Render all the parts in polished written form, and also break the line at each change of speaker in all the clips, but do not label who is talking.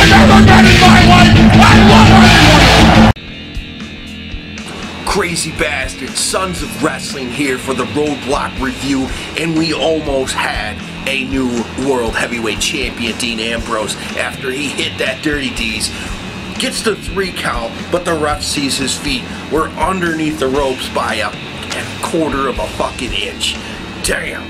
never been in my life. I love everyone.
Crazy bastards, Sons of Wrestling here for the Roadblock review, and we almost had a new World Heavyweight Champion, Dean Ambrose, after he hit that Dirty D's. Gets the 3 count, but the ref sees his feet. We're underneath the ropes by a quarter of a fucking inch. Damn,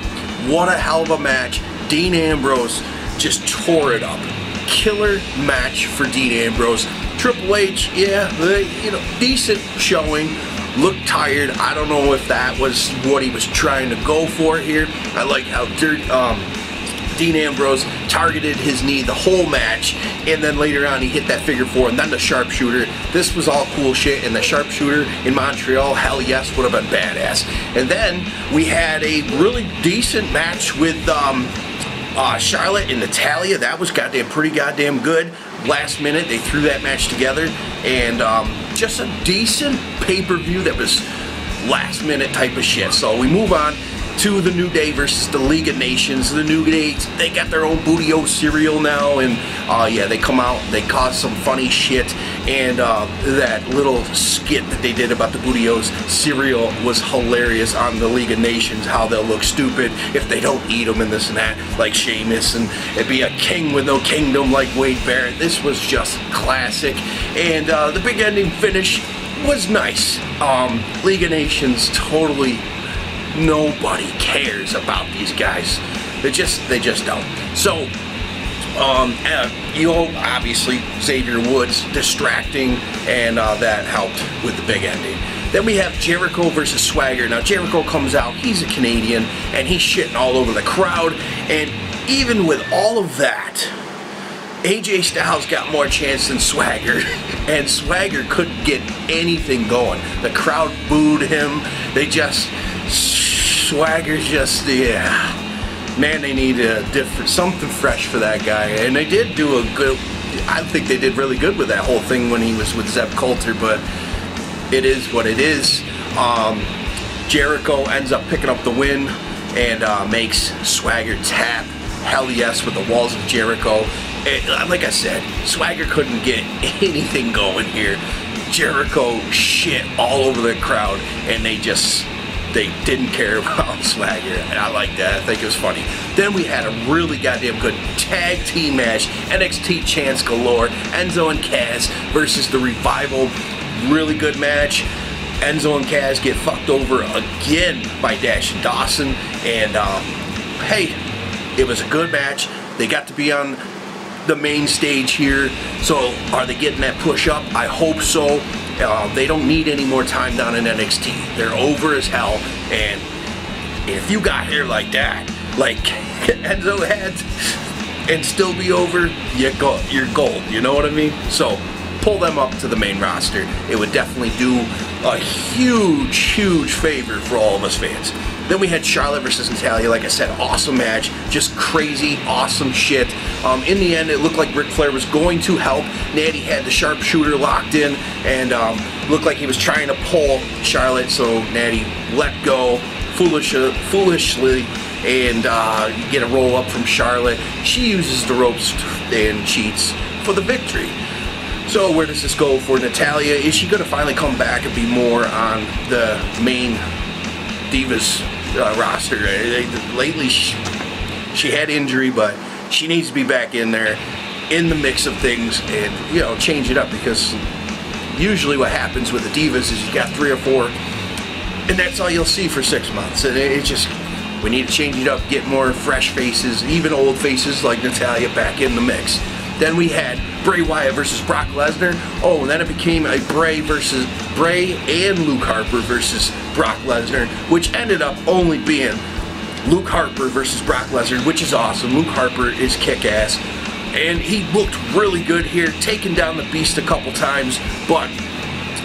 what a hell of a match. Dean Ambrose just tore it up. Killer match for Dean Ambrose. Triple H, yeah, you know, decent showing. Looked tired. I don't know if that was what he was trying to go for here. I like how Dean Ambrose targeted his knee the whole match, and then later on he hit that figure 4 and then the sharpshooter. This was all cool shit, and the sharpshooter in Montreal, hell yes, would have been badass. And then we had a really decent match with Charlotte and Natalya. That was pretty goddamn good. Last minute they threw that match together, and just a decent pay-per-view that was last minute type of shit. So we move on to the New Day versus the League of Nations. The New Day, they got their own Booty-O cereal now, and yeah, they come out, they cause some funny shit, and that little skit that they did about the Booty-O's cereal was hilarious on the League of Nations, how they'll look stupid if they don't eat them and this and that, like Sheamus, and it'd be a king with no kingdom like Wade Barrett. This was just classic, and the big ending finish was nice. League of Nations totally... nobody cares about these guys. They just don't. So, you know, obviously Xavier Woods distracting, and that helped with the big ending. Then we have Jericho versus Swagger. Now Jericho comes out, he's a Canadian, and he's shitting all over the crowd, and even with all of that, AJ Styles got more chance than Swagger, and Swagger couldn't get anything going. The crowd booed him. They just... Swagger's just, yeah, man, they need a different, something fresh for that guy, and they did do a good, I think they did really good with that whole thing when he was with Zeb Coulter, but it is what it is. Jericho ends up picking up the win, and makes Swagger tap, hell yes, with the walls of Jericho. And, like I said, Swagger couldn't get anything going here. Jericho shit all over the crowd, and they didn't care about Swagger, and I like that. I think it was funny. Then we had a really goddamn good tag team match, NXT chants galore, Enzo and Kaz versus the Revival. Really good match. Enzo and Kaz get fucked over again by Dash and Dawson, and hey, it was a good match. They got to be on the main stage here, so are they getting that push up? I hope so. They don't need any more time down in NXT. They're over as hell, and if you got hair like that, like Enzo had, and still be over, you're gold, you know what I mean? So pull them up to the main roster. It would definitely do a huge, huge favor for all of us fans. Then we had Charlotte versus Natalya. Like I said, awesome match, just crazy, awesome shit. In the end, it looked like Ric Flair was going to help. Natty had the sharpshooter locked in, and looked like he was trying to pull Charlotte, so Natty let go foolishly, and get a roll up from Charlotte. She uses the ropes and cheats for the victory. So where does this go for Natalya? Is she going to finally come back and be more on the main Divas roster? Lately she had injury, but she needs to be back in there in the mix of things, and you know, change it up, because usually what happens with the Divas is you got 3 or 4, and that's all you'll see for 6 months, and it just, we need to change it up, get more fresh faces, even old faces like Natalya back in the mix. Then we had Bray Wyatt versus Brock Lesnar. Oh, and then it became a Bray and Luke Harper versus Brock Lesnar, which ended up only being Luke Harper versus Brock Lesnar, which is awesome. Luke Harper is kick-ass, and he looked really good here, taking down the Beast a couple times, but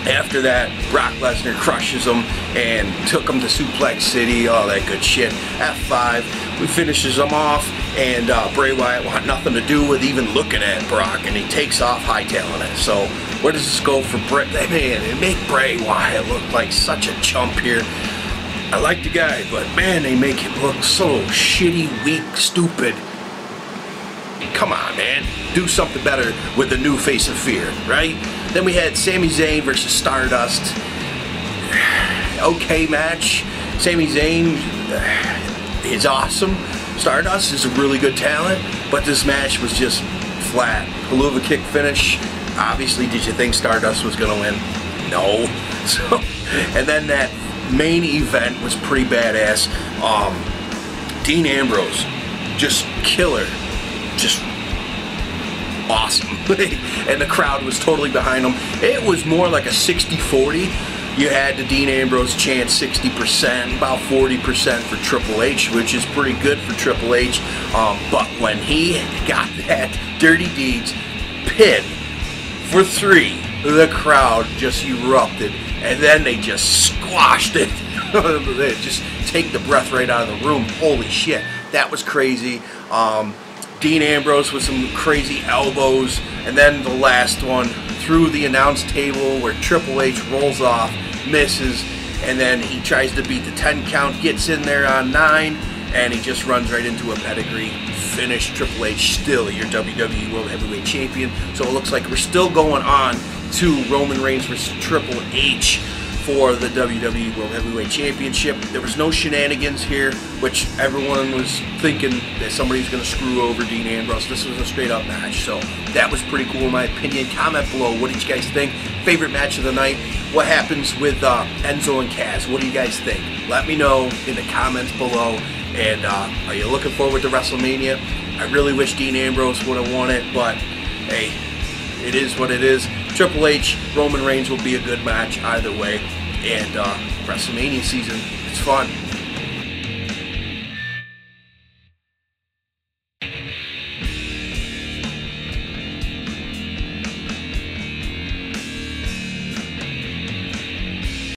after that, Brock Lesnar crushes him and took him to Suplex City, all that good shit. F5, we finishes him off, and Bray Wyatt want nothing to do with even looking at Brock, and he takes off hightailing it. So where does this go for Bray? Man, they make Bray Wyatt look like such a chump here. I like the guy, but man, they make him look so shitty, weak, stupid. Come on, man. Do something better with the new face of fear, right? Then we had Sami Zayn versus Stardust. Okay match. Sami Zayn is awesome. Stardust is a really good talent, but this match was just flat. Haluva kick finish. Obviously, did you think Stardust was going to win? No. So, and then that main event was pretty badass. Dean Ambrose, just killer, just awesome. And the crowd was totally behind him. It was more like a 60-40. You had the Dean Ambrose chant 60%, about 40% for Triple H, which is pretty good for Triple H. But when he got that Dirty Deeds pin for 3, the crowd just erupted, and then they just squashed it. They just take the breath right out of the room. Holy shit, that was crazy. Dean Ambrose with some crazy elbows, and then the last one through the announce table where Triple H rolls off, misses, and then he tries to beat the 10 count, gets in there on 9, and he just runs right into a pedigree finish. Triple H still your WWE World Heavyweight Champion. So it looks like we're still going on to Roman Reigns versus Triple H for the WWE World Heavyweight Championship. There was no shenanigans here, which everyone was thinking that somebody's going to screw over Dean Ambrose. This was a straight up match, so that was pretty cool in my opinion. Comment below, what did you guys think? Favorite match of the night? What happens with Enzo and Kaz? What do you guys think? Let me know in the comments below. And are you looking forward to WrestleMania? I really wish Dean Ambrose would have won it, but hey, it is what it is. Triple H, Roman Reigns will be a good match either way. And WrestleMania season, it's fun.